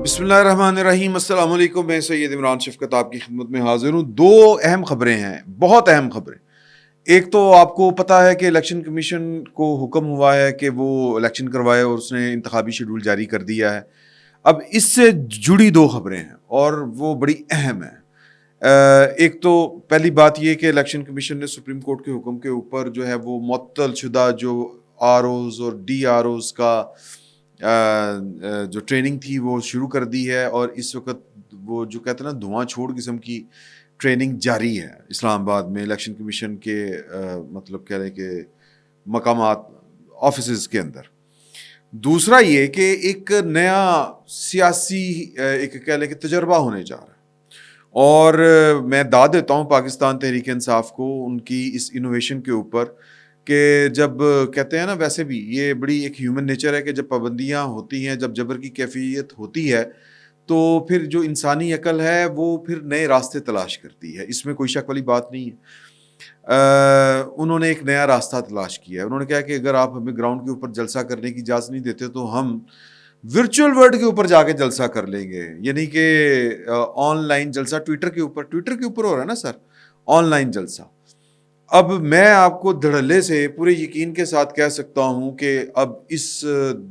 بسم اللہ الرحمن الرحیم. السلام علیکم. میں سید عمران شفقت آپ کی خدمت میں حاضر ہوں. دو اہم خبریں ہیں, بہت اہم خبریں. ایک تو آپ کو پتہ ہے کہ الیکشن کمیشن کو حکم ہوا ہے کہ وہ الیکشن کروائے اور اس نے انتخابی شیڈول جاری کر دیا ہے. اب اس سے جڑی دو خبریں ہیں اور وہ بڑی اہم ہیں. ایک تو پہلی بات یہ کہ الیکشن کمیشن نے سپریم کورٹ کے حکم کے اوپر جو ہے وہ معطل شدہ جو آر اوز اور ڈی آر اوز کا جو ٹریننگ تھی وہ شروع کر دی ہے, اور اس وقت وہ جو کہتے ہیں نا دھواں چھوڑ قسم کی ٹریننگ جاری ہے اسلام آباد میں الیکشن کمیشن کے مطلب کہہ رہے کہ مقامات آفیسز کے اندر. دوسرا یہ کہ ایک نیا سیاسی ایک کہہ لیں کہ تجربہ ہونے جا رہا ہے, اور میں داد دیتا ہوں پاکستان تحریک انصاف کو ان کی اس انوویشن کے اوپر کہ جب کہتے ہیں نا, ویسے بھی یہ بڑی ایک ہیومن نیچر ہے کہ جب پابندیاں ہوتی ہیں, جب جبر کی کیفیت ہوتی ہے, تو پھر جو انسانی عقل ہے وہ پھر نئے راستے تلاش کرتی ہے. اس میں کوئی شک والی بات نہیں ہے. انہوں نے ایک نیا راستہ تلاش کیا ہے. انہوں نے کہا کہ اگر آپ ہمیں گراؤنڈ کے اوپر جلسہ کرنے کی اجازت نہیں دیتے تو ہم ورچوئل ورلڈ کے اوپر جا کے جلسہ کر لیں گے, یعنی کہ آن لائن جلسہ. ٹویٹر کے اوپر ہو رہا ہے نا سر, آن لائن جلسہ. اب میں آپ کو دھڑلے سے پورے یقین کے ساتھ کہہ سکتا ہوں کہ اب اس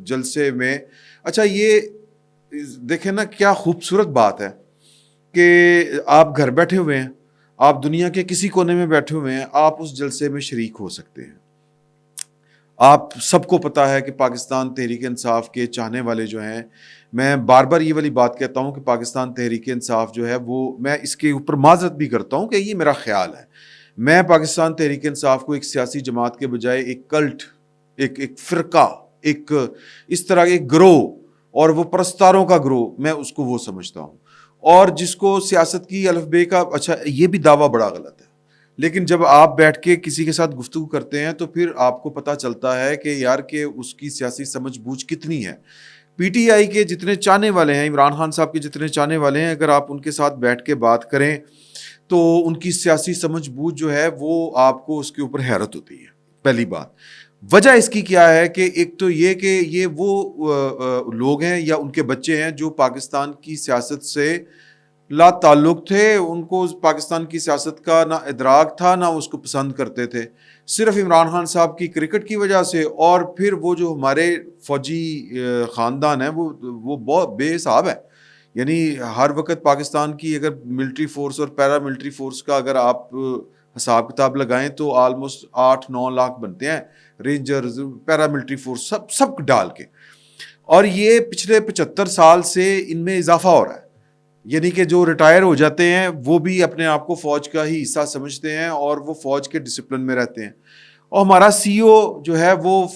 جلسے میں اچھا یہ دیکھیں نا کیا خوبصورت بات ہے کہ آپ گھر بیٹھے ہوئے ہیں, آپ دنیا کے کسی کونے میں بیٹھے ہوئے ہیں, آپ اس جلسے میں شریک ہو سکتے ہیں. آپ سب کو پتہ ہے کہ پاکستان تحریک انصاف کے چاہنے والے جو ہیں, میں بار بار یہ والی بات کہتا ہوں کہ پاکستان تحریک انصاف جو ہے وہ, میں اس کے اوپر معذرت بھی کرتا ہوں کہ یہ میرا خیال ہے, میں پاکستان تحریک انصاف کو ایک سیاسی جماعت کے بجائے ایک کلٹ, ایک فرقہ, ایک اس طرح ایک گروہ, اور وہ پرستاروں کا گروہ, میں اس کو وہ سمجھتا ہوں. اور جس کو سیاست کی الف بے کا, اچھا یہ بھی دعویٰ بڑا غلط ہے, لیکن جب آپ بیٹھ کے کسی کے ساتھ گفتگو کرتے ہیں تو پھر آپ کو پتہ چلتا ہے کہ یار کہ اس کی سیاسی سمجھ بوجھ کتنی ہے. پی ٹی آئی کے جتنے چاہنے والے ہیں, عمران خان صاحب کے جتنے چاہنے والے ہیں, اگر آپ ان کے ساتھ بیٹھ کے بات کریں تو ان کی سیاسی سمجھ بوجھ جو ہے وہ آپ کو اس کے اوپر حیرت ہوتی ہے. پہلی بات وجہ اس کی کیا ہے کہ ایک تو یہ کہ یہ وہ لوگ ہیں یا ان کے بچے ہیں جو پاکستان کی سیاست سے لا تعلق تھے, ان کو پاکستان کی سیاست کا نہ ادراک تھا, نہ اس کو پسند کرتے تھے, صرف عمران خان صاحب کی کرکٹ کی وجہ سے. اور پھر وہ جو ہمارے فوجی خاندان ہیں وہ بہت بے حساب ہے, یعنی ہر وقت پاکستان کی اگر ملٹری فورس اور پیرا ملٹری فورس کا اگر آپ حساب کتاب لگائیں تو آلموسٹ 8-9 لاکھ بنتے ہیں, رینجرز, پیرا ملٹری فورس, سب ڈال کے. اور یہ پچھلے 75 سال سے ان میں اضافہ ہو رہا ہے, یعنی کہ جو ریٹائر ہو جاتے ہیں وہ بھی اپنے آپ کو فوج کا ہی حصہ سمجھتے ہیں اور وہ فوج کے ڈسپلن میں رہتے ہیں. اور ہمارا سی او جو ہے وہ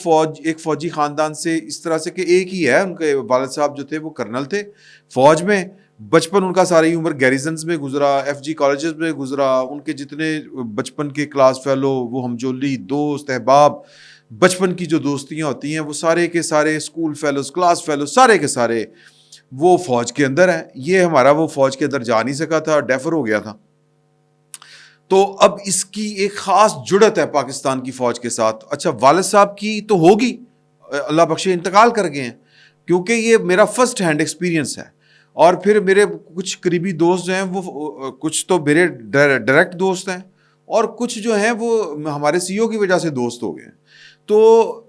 ایک فوجی خاندان سے اس طرح سے کہ ایک ہی ہے, ان کے والد صاحب جو تھے وہ کرنل تھے فوج میں, بچپن ان کا ساری عمر گیریزنز میں گزرا, ایف جی کالجز میں گزرا, ان کے جتنے بچپن کے کلاس فیلو, وہ ہمجولی دوست احباب, بچپن کی جو دوستیاں ہوتی ہیں وہ سارے کے سارے اسکول فیلوز, کلاس فیلوز, سارے کے سارے وہ فوج کے اندر ہیں. یہ ہمارا وہ فوج کے اندر جا نہیں سکا تھا, ڈیفر ہو گیا تھا. تو اب اس کی ایک خاص جڑت ہے پاکستان کی فوج کے ساتھ. اچھا والد صاحب کی تو ہوگی, اللہ بخشے انتقال کر گئے ہیں, کیونکہ یہ میرا فرسٹ ہینڈ ایکسپیرینس ہے. اور پھر میرے کچھ قریبی دوست جو ہیں وہ کچھ تو میرے ڈائریکٹ دوست ہیں, اور کچھ جو ہیں وہ ہمارے سی او کی وجہ سے دوست ہو گئے ہیں. تو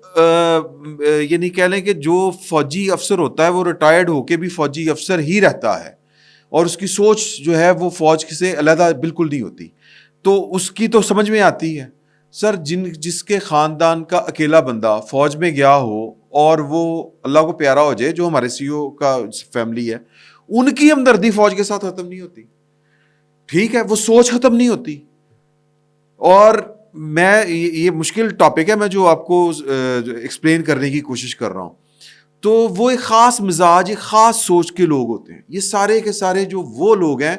یعنی کہہ لیں کہ جو فوجی افسر ہوتا ہے وہ ریٹائرڈ ہو کے بھی فوجی افسر ہی رہتا ہے, اور اس کی سوچ جو ہے وہ فوج سے علیحدہ بالکل نہیں ہوتی. تو اس کی تو سمجھ میں آتی ہے سر, جس کے خاندان کا اکیلا بندہ فوج میں گیا ہو اور وہ اللہ کو پیارا ہو جائے, جو ہمارے سی او کا فیملی ہے, ان کی ہمدردی فوج کے ساتھ ختم نہیں ہوتی. ٹھیک ہے, وہ سوچ ختم نہیں ہوتی. اور میں یہ مشکل ٹاپک ہے, میں جو آپ کو ایکسپلین کرنے کی کوشش کر رہا ہوں. تو وہ ایک خاص مزاج, ایک خاص سوچ کے لوگ ہوتے ہیں. یہ سارے کے سارے جو وہ لوگ ہیں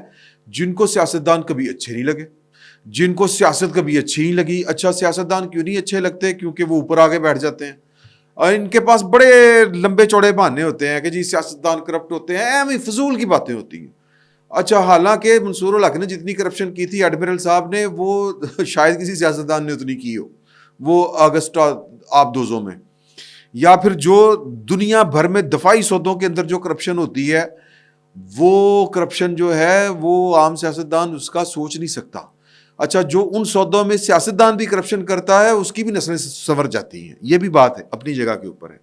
جن کو سیاستدان کبھی اچھے نہیں لگے, جن کو سیاست کبھی اچھی نہیں لگی. اچھا سیاستدان کیوں نہیں اچھے لگتے؟ کیونکہ وہ اوپر آگے بیٹھ جاتے ہیں, اور ان کے پاس بڑے لمبے چوڑے بہانے ہوتے ہیں کہ جی سیاستدان کرپٹ ہوتے ہیں, ایویں فضول کی باتیں ہوتی ہیں. اچھا حالانکہ منصور الحق نے جتنی کرپشن کی تھی ایڈمرل صاحب نے, وہ شاید کسی سیاستدان نے اتنی کی ہو, وہ اگسٹا آبدوزوں میں. یا پھر جو دنیا بھر میں دفاعی سودوں کے اندر جو کرپشن ہوتی ہے, وہ کرپشن جو ہے وہ عام سیاستدان اس کا سوچ نہیں سکتا. اچھا جو ان سودوں میں سیاستدان بھی کرپشن کرتا ہے اس کی بھی نسلیں سنور جاتی ہیں. یہ بھی بات ہے اپنی جگہ کے اوپر ہے.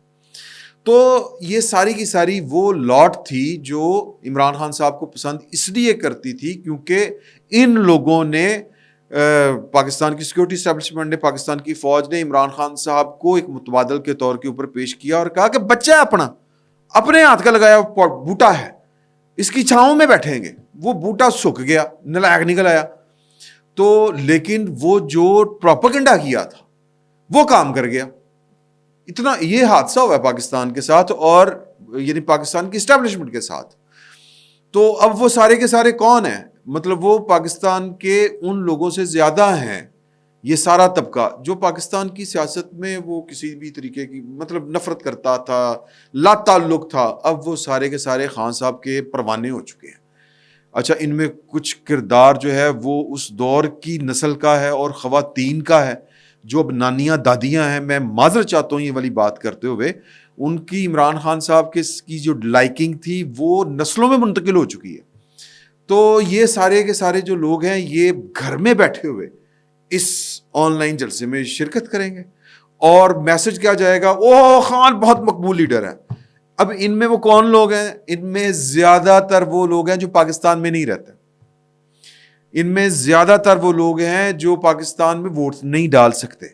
تو یہ ساری کی ساری وہ لاٹ تھی جو عمران خان صاحب کو پسند اس لیے کرتی تھی کیونکہ ان لوگوں نے پاکستان کی سیکورٹی اسٹیبلشمنٹ نے, پاکستان کی فوج نے عمران خان صاحب کو ایک متبادل کے طور کے اوپر پیش کیا اور کہا کہ بچہ ہے اپنا, اپنے ہاتھ کا لگایا بوٹا ہے, اس کی چھاؤں میں بیٹھیں گے. وہ بوٹا سوکھ گیا, نلائق نکل آیا. تو لیکن وہ جو پروپیگنڈا کیا تھا وہ کام کر گیا. اتنا یہ حادثہ ہوا ہے پاکستان کے ساتھ, اور یعنی پاکستان کی اسٹیبلشمنٹ کے ساتھ. تو اب وہ سارے کے سارے کون ہیں؟ مطلب وہ پاکستان کے ان لوگوں سے زیادہ ہیں, یہ سارا طبقہ جو پاکستان کی سیاست میں وہ کسی بھی طریقے کی مطلب نفرت کرتا تھا, لا تعلق تھا. اب وہ سارے کے سارے خان صاحب کے پروانے ہو چکے ہیں. اچھا ان میں کچھ کردار جو ہے وہ اس دور کی نسل کا ہے اور خواتین کا ہے جو اب نانیاں دادیاں ہیں. میں معذرت چاہتا ہوں یہ والی بات کرتے ہوئے, ان کی عمران خان صاحب کی جو لائکنگ تھی وہ نسلوں میں منتقل ہو چکی ہے. تو یہ سارے کے سارے جو لوگ ہیں یہ گھر میں بیٹھے ہوئے اس آن لائن جلسے میں شرکت کریں گے, اور میسج کیا جائے گا, اوہ خان بہت مقبول لیڈر ہے. اب ان میں وہ کون لوگ ہیں؟ ان میں زیادہ تر وہ لوگ ہیں جو پاکستان میں نہیں رہتے. ان میں زیادہ تر وہ لوگ ہیں جو پاکستان میں ووٹ نہیں ڈال سکتے,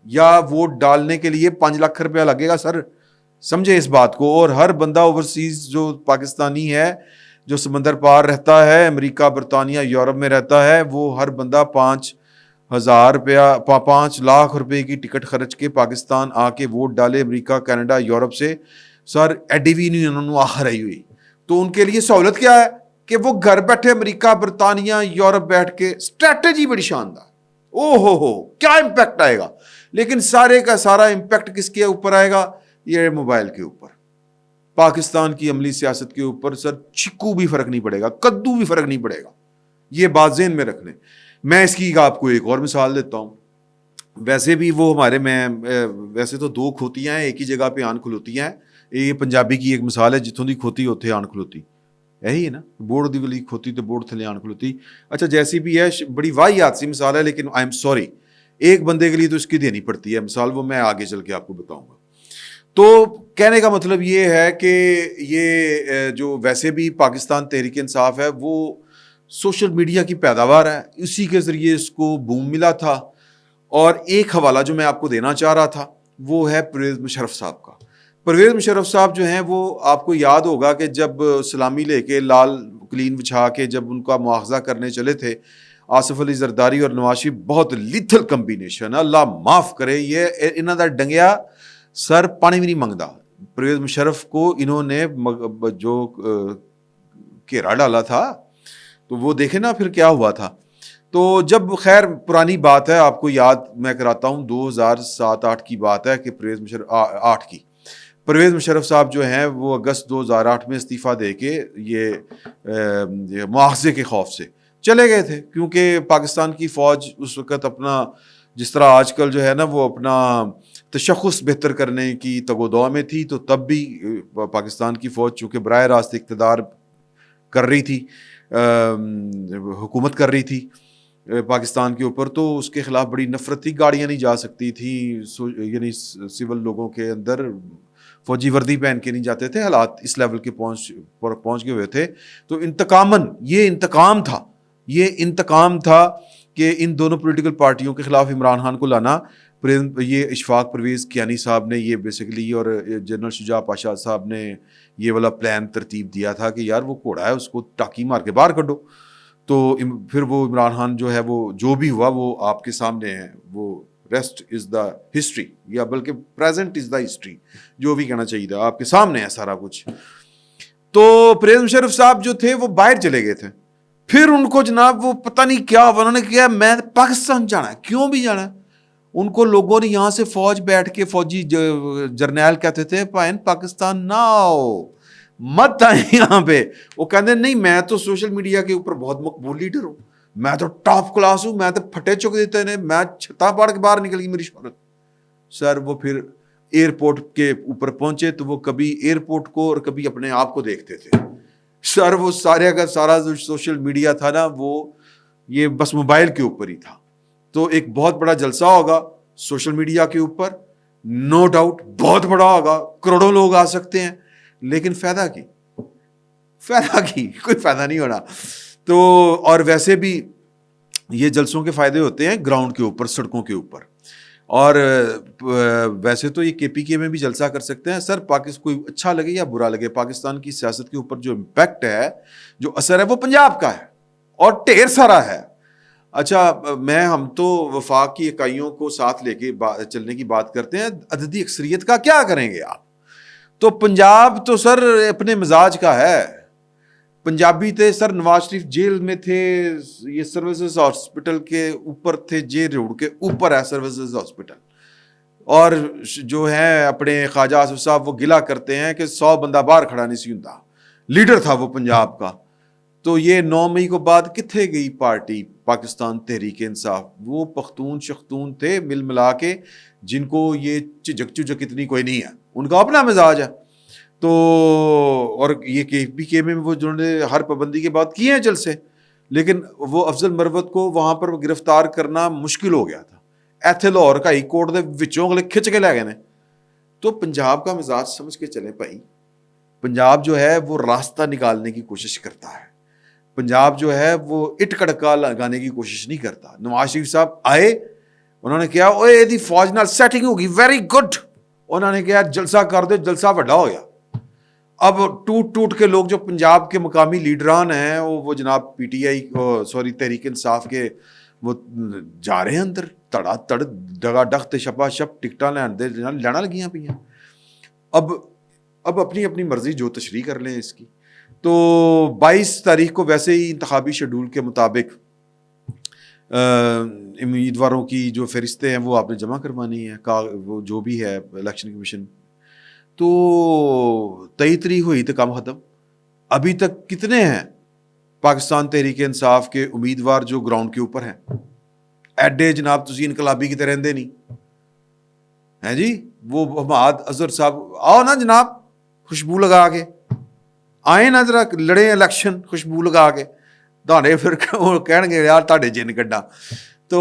یا ووٹ ڈالنے کے لیے 5 لاکھ روپیہ لگے گا. سر سمجھے اس بات کو. اور ہر بندہ اوورسیز جو پاکستانی ہے جو سمندر پار رہتا ہے, امریکہ, برطانیہ, یورپ میں رہتا ہے, وہ ہر بندہ 5,000 روپیہ 5 لاکھ روپے کی ٹکٹ خرچ کے پاکستان آ کے ووٹ ڈالے امریکہ, کینیڈا, یورپ سے. سر ایڈی بھی نہیں انہوں نے آخر آئی ہوئی. تو ان کے لیے سہولت کیا ہے کہ وہ گھر بیٹھے امریکہ, برطانیہ, یورپ بیٹھ کے, اسٹریٹجی بڑی شاندار. او ہو کیا امپیکٹ آئے گا. لیکن سارے کا سارا امپیکٹ کس کے اوپر آئے گا؟ یہ موبائل کے اوپر, پاکستان کی عملی سیاست کے اوپر. سر چکو بھی فرق نہیں پڑے گا, کدو بھی فرق نہیں پڑے گا. یہ بات ذہن میں رکھنے. میں اس کی آپ کو ایک اور مثال دیتا ہوں. ویسے بھی وہ ہمارے میں ویسے تو 2 کھوتیاں ہیں ایک ہی جگہ پہ آن کھلوتی ہیں. یہ پنجابی کی ایک مثال ہے, جتوں دی کھوتی ہوتے آن کھلوتی. یہی ہے نا, بورڈ دی والی کھوتی تو بورڈ تھلے آن کھلوتی. اچھا جیسی بھی ہے, بڑی واحد سی مثال ہے, لیکن آئی ایم سوری ایک بندے کے لیے تو اس کی دینی پڑتی ہے مثال, وہ میں آگے چل کے آپ کو بتاؤں گا. تو کہنے کا مطلب یہ ہے کہ یہ جو ویسے بھی پاکستان تحریک انصاف ہے وہ سوشل میڈیا کی پیداوار ہے, اسی کے ذریعے اس کو بوم ملا تھا. اور ایک حوالہ جو میں آپ کو دینا چاہ رہا تھا وہ ہے پرویز مشرف صاحب کا. پرویز مشرف صاحب جو ہیں وہ آپ کو یاد ہوگا کہ جب سلامی لے کے لال قلین بچھا کے جب ان کا مواخذہ کرنے چلے تھے آصف علی زرداری اور نواز شریف, بہت لیتھل کمبینیشن, اللہ معاف کرے, یہ انہوں دا ڈنگیا سر پانی بھی نہیں منگتا. پرویز مشرف کو انہوں نے جو گھیرا ڈالا تھا تو وہ دیکھیں نا پھر کیا ہوا تھا. تو جب خیر پرانی بات ہے, آپ کو یاد میں کراتا ہوں 2007-8 کی بات ہے کہ پرویز مشرف صاحب جو ہیں وہ اگست 2008 میں استعفیٰ دے کے یہ مواخذے کے خوف سے چلے گئے تھے, کیونکہ پاکستان کی فوج اس وقت اپنا جس طرح آج کل جو ہے نا وہ اپنا تشخص بہتر کرنے کی تگودو میں تھی, تو تب بھی پاکستان کی فوج چونکہ براہ راست اقتدار کر رہی تھی, حکومت کر رہی تھی پاکستان کے اوپر, تو اس کے خلاف بڑی نفرت تھی. گاڑیاں نہیں جا سکتی تھی, یعنی سول لوگوں کے اندر فوجی وردی پہن کے نہیں جاتے تھے. حالات اس لیول کے پہنچ گئے ہوئے تھے. تو انتقاماً یہ انتقام تھا کہ ان دونوں پولیٹیکل پارٹیوں کے خلاف عمران خان کو لانا. یہ اشفاق پرویز کیانی صاحب نے یہ بیسیکلی, اور جنرل شجاع پاشا صاحب نے یہ والا پلان ترتیب دیا تھا کہ یار وہ کوڑا ہے, اس کو ٹاکی مار کے باہر کڈو. تو پھر وہ عمران خان جو ہے وہ جو بھی ہوا وہ آپ کے سامنے ہے, وہ ریسٹ از دا ہسٹری, یا بلکہ پریزنٹ از دا ہسٹری, جو بھی کہنا چاہیے تھا آپ کے سامنے ہے سارا کچھ. تو پرویز مشرف صاحب جو تھے وہ باہر چلے گئے تھے. پھر ان کو جناب وہ پتہ نہیں کیا انہوں نے کیا, میں پاکستان جانا ہے. کیوں بھی جانا ہے؟ ان کو لوگوں نے یہاں سے فوج بیٹھ کے فوجی جرنیل کہتے تھے پائن پاکستان نہ آؤ, مت آئے یہاں پہ. وہ کہتے نہیں میں تو سوشل میڈیا کے اوپر بہت مقبول لیڈر ہوں, میں تو ٹاپ کلاس ہوں, میں تو پھٹے چک دیتے ہیں, میں چھتا پاڑ کے باہر نکل گئی میری شہرت. سر وہ پھر ایئرپورٹ کے اوپر پہنچے تو وہ کبھی ایئرپورٹ کو اور کبھی اپنے آپ کو دیکھتے تھے. سر وہ سارے کا سارا جو سوشل میڈیا تھا نا وہ یہ بس موبائل کے اوپر ہی تھا. تو ایک بہت بڑا جلسہ ہوگا سوشل میڈیا کے اوپر, نو ڈاؤٹ بہت بڑا ہوگا, کروڑوں لوگ آ سکتے ہیں, لیکن فائدہ کی کوئی فائدہ نہیں ہونا. تو اور ویسے بھی یہ جلسوں کے فائدے ہوتے ہیں گراؤنڈ کے اوپر, سڑکوں کے اوپر. اور ویسے تو یہ کے پی کے میں بھی جلسہ کر سکتے ہیں سر, کوئی اچھا لگے یا برا لگے, پاکستان کی سیاست کے اوپر جو امپیکٹ ہے, جو اثر ہے, وہ پنجاب کا ہے اور ڈھیر سارا ہے. اچھا ہم تو وفاق کی اکائیوں کو ساتھ لے کے چلنے کی بات کرتے ہیں, عددی اکثریت کا کیا کریں گے آپ؟ تو پنجاب تو سر اپنے مزاج کا ہے. پنجابی تھے سر, نواز شریف جیل میں تھے, یہ سروسز ہاسپٹل کے اوپر تھے, جے روڈ کے اوپر ہے سروسز ہاسپٹل. اور جو ہے اپنے خواجہ آصف صاحب وہ گلا کرتے ہیں کہ 100 بندہ باہر کھڑا نہیں سی ہوندا, لیڈر تھا وہ پنجاب کا. تو یہ 9 مئی کو بعد کتنے گئی پارٹی پاکستان تحریک انصاف؟ وہ پختون شختون تھے مل ملا کے, جن کو یہ چجک اتنی کوئی نہیں ہے, ان کا اپنا مزاج ہے. تو اور یہ کے پی کے میں وہ جنہوں نے ہر پابندی کے بعد کیے ہیں جلسے, لیکن وہ افضل مروت کو وہاں پر گرفتار کرنا مشکل ہو گیا تھا. ایتھے لاہور کا ہائی کورٹ دے وچوں اگلے کھچ کے لے گئے نے. تو پنجاب کا مزاج سمجھ کے چلے بھائی, پنجاب جو ہے وہ راستہ نکالنے کی کوشش کرتا ہے, پنجاب جو ہے وہ اٹ کڑکا لگانے کی کوشش نہیں کرتا. نواز شریف صاحب آئے, انہوں نے کہا اوے دی فوج نال سیٹنگ ہوگی, ویری گڈ, انہوں نے کہا جلسہ کر دو, جلسہ بڑا ہو گیا. اب ٹوٹ کے لوگ جو پنجاب کے مقامی لیڈران ہیں وہ جناب P T I Tehreek Insaf کے وہ جا رہے ہیں اندر, تڑا تڑ ڈگا ڈخ شپا شپ ٹکٹاں لینا لگیاں پہ. اب اپنی اپنی مرضی جو تشریح کر لیں اس کی. تو 22 تاریخ کو ویسے ہی انتخابی شیڈول کے مطابق امیدواروں کی جو فہرستیں ہیں وہ آپ نے جمع کروانی ہے, وہ جو بھی ہے الیکشن کمیشن. تو 23 تاریخ ہوئی تو کم ختم. ابھی تک کتنے ہیں پاکستان تحریک انصاف کے امیدوار جو گراؤنڈ کے اوپر ہیں؟ ایڈے جناب تسی انقلابی کی طرح رہندے نہیں ہیں جی. وہ حماد اظہر صاحب آؤ نا جناب, خوشبو لگا کے آئے نا, ذرا لڑے الیکشن خوشبو لگا کے, تھوڑے پھر کہن گے یار تھوڑے جن کڈا. تو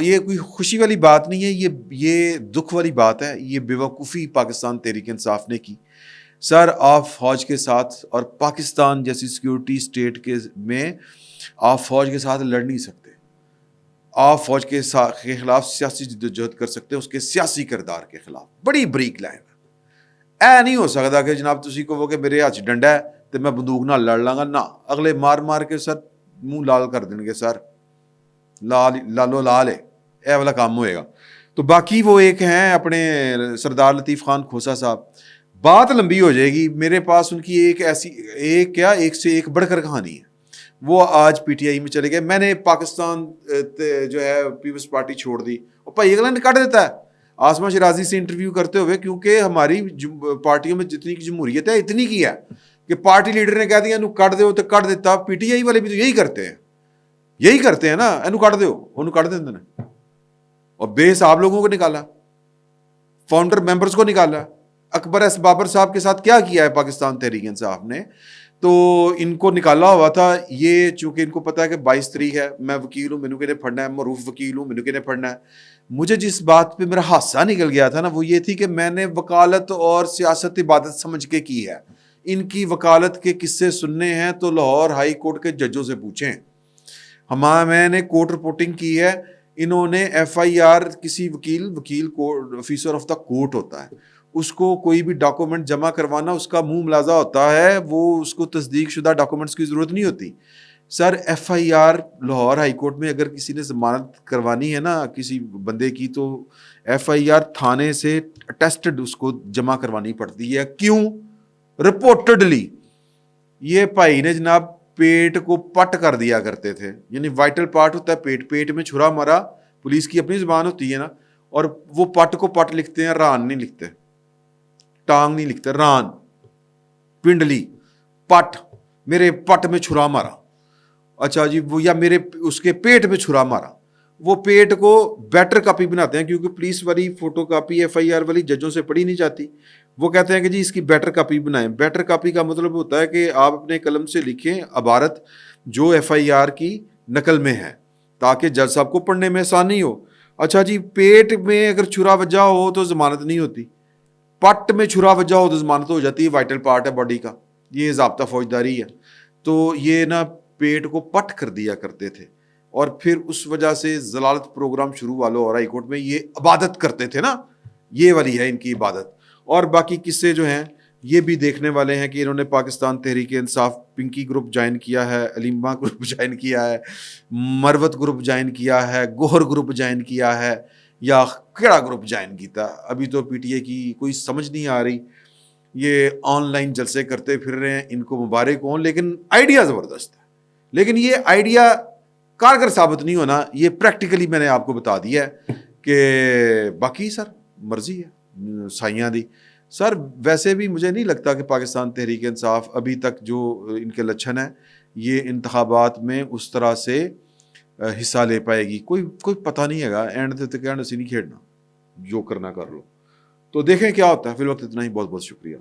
یہ کوئی خوشی والی بات نہیں ہے, یہ دکھ والی بات ہے. یہ بے وقوفی پاکستان تحریک انصاف نے کی. سر آپ فوج کے ساتھ اور پاکستان جیسی سیکیورٹی اسٹیٹ کے میں آپ فوج کے ساتھ لڑ نہیں سکتے. آپ فوج کے خلاف سیاسی جدوجہد کر سکتے ہیں, اس کے سیاسی کردار کے خلاف. بڑی بریک لائن ہے. اے نہیں ہو سکتا کہ جناب تسی کہو کہ میرے ہاتھ ڈنڈا ہے تو میں بندوق نہ لڑ لاں گا. نہ, اگلے مار کے سر منہ لال کر دیں گے, سر لالو لال ہے, اے والا کام ہوئے گا. تو باقی وہ ایک ہیں اپنے سردار لطیف خان کھوسا صاحب, بات لمبی ہو جائے گی. میرے پاس ان کی ایک سے ایک بڑھ کر کہانی ہے. وہ آج پی ٹی آئی میں چلے گئے. میں نے پاکستان جو ہے پیپلز پارٹی چھوڑ دی, اور بھائی اگلا نے کاٹ دیتا ہے آسما شرازی سے انٹرویو کرتے ہوئے, کیونکہ ہماری پارٹیوں میں جتنی کی جمہوریت ہے اتنی کی ہے کہ پارٹی لیڈر نے کہہ دیا انہوں کاٹ دو تو کاٹ دیتا. پی ٹی آئی والے بھی تو یہی کرتے ہیں نا, انہوں کاٹ دو انہوں کاٹ دیتے ہیں. اور بیس آپ لوگوں کو نکالا, فاؤنڈر ممبرز کو نکالا. اکبر ایس بابر صاحب کے ساتھ کیا کیا ہے پاکستان تحریک انصاف نے؟ تو ان کو نکالا ہوا تھا. یہ چونکہ ان کو پتا ہے کہ 22 تاریخ ہے, میں وکیل ہوں, مینو کہنے پڑھنا ہے, معروف وکیل ہوں, مینو کہنے پڑھنا ہے. مجھے جس بات پہ میرا حادثہ نکل گیا تھا نا وہ یہ تھی کہ میں نے وکالت اور سیاست عبادت سمجھ کے کی ہے. ان کی وکالت کے قصے سننے ہیں تو لاہور ہائی کورٹ کے ججوں سے پوچھیں. میں نے کورٹ رپورٹنگ کی ہے, انہوں نے ایف آئی آر کسی وکیل آفیسر آف دا کورٹ ہوتا ہے, اس کو کوئی بھی ڈاکومنٹ جمع کروانا اس کا منہ ملازہ ہوتا ہے, وہ اس کو تصدیق شدہ ڈاکومنٹس کی ضرورت نہیں ہوتی. Sir F I R Lahore high court میں اگر کسی نے ضمانت کروانی ہے نا کسی بندے کی, تو ایف آئی آر تھانے سے اٹیسٹڈ اس کو جمع کروانی پڑتی ہے. کیوں؟ رپورٹڈلی یہ بھائی نے جناب پیٹ کو پٹ کر دیا کرتے تھے, یعنی وائٹل پارٹ ہوتا ہے پیٹ میں چھرا مارا, پولیس کی اپنی زبان ہوتی ہے نا, اور وہ پٹ کو پٹ لکھتے ہیں, ران نہیں لکھتے, ٹانگ نہیں لکھتے, ران, پنڈلی, پٹ, میرے پٹ میں چھرا مارا. اچھا جی, وہ یا میرے اس کے پیٹ میں چھرا مارا. وہ پیٹ کو بیٹر کاپی بناتے ہیں کیونکہ پولیس والی photocopy F I R والی ججوں سے پڑھی نہیں جاتی. وہ کہتے ہیں کہ جی اس کی بیٹر کاپی بنائیں. بیٹر کاپی کا مطلب ہوتا ہے کہ آپ اپنے قلم سے لکھیں عبارت جو FIR کی نقل میں ہے تاکہ جج صاحب کو پڑھنے میں آسانی ہو. اچھا جی پیٹ میں اگر چھرا وجہ ہو تو ضمانت نہیں ہوتی, پٹ میں چھرا وجہ ہو تو ضمانت ہو جاتی ہے, وائٹل پارٹ ہے باڈی کا, یہ ضابطہ فوجداری ہے. تو یہ نا پیٹ کو پٹ کر دیا کرتے تھے اور پھر اس وجہ سے ضلالت پروگرام شروع والوں اور ہائی کورٹ میں یہ عبادت کرتے تھے نا, یہ والی ہے ان کی عبادت. اور باقی قصے جو ہیں یہ بھی دیکھنے والے ہیں کہ انہوں نے پاکستان تحریک انصاف پنکی گروپ جوائن کیا ہے, علیمہ گروپ جوائن کیا ہے, مروت گروپ جوائن کیا ہے, گوہر گروپ جوائن کیا ہے, یا کیڑا گروپ جوائن کیتا. ابھی تو PTI کی کوئی سمجھ نہیں آ رہی, یہ آن لائن جلسے کرتے پھر رہے ہیں, ان کو مبارک ہوں, لیکن آئیڈیا زبردست ہے. لیکن یہ آئیڈیا کارگر ثابت نہیں ہونا, یہ پریکٹیکلی میں نے آپ کو بتا دیا ہے کہ باقی سر مرضی ہے سائیاں دی. سر ویسے بھی مجھے نہیں لگتا کہ پاکستان تحریک انصاف ابھی تک جو ان کے لچھن ہیں یہ انتخابات میں اس طرح سے حصہ لے پائے گی. کوئی پتہ نہیں ہے گا, اینڈ تک اینڈ اسی نہیں کھیڑنا, جو کرنا کر لو. تو دیکھیں کیا ہوتا ہے. فی الوقت اتنا ہی, بہت بہت شکریہ.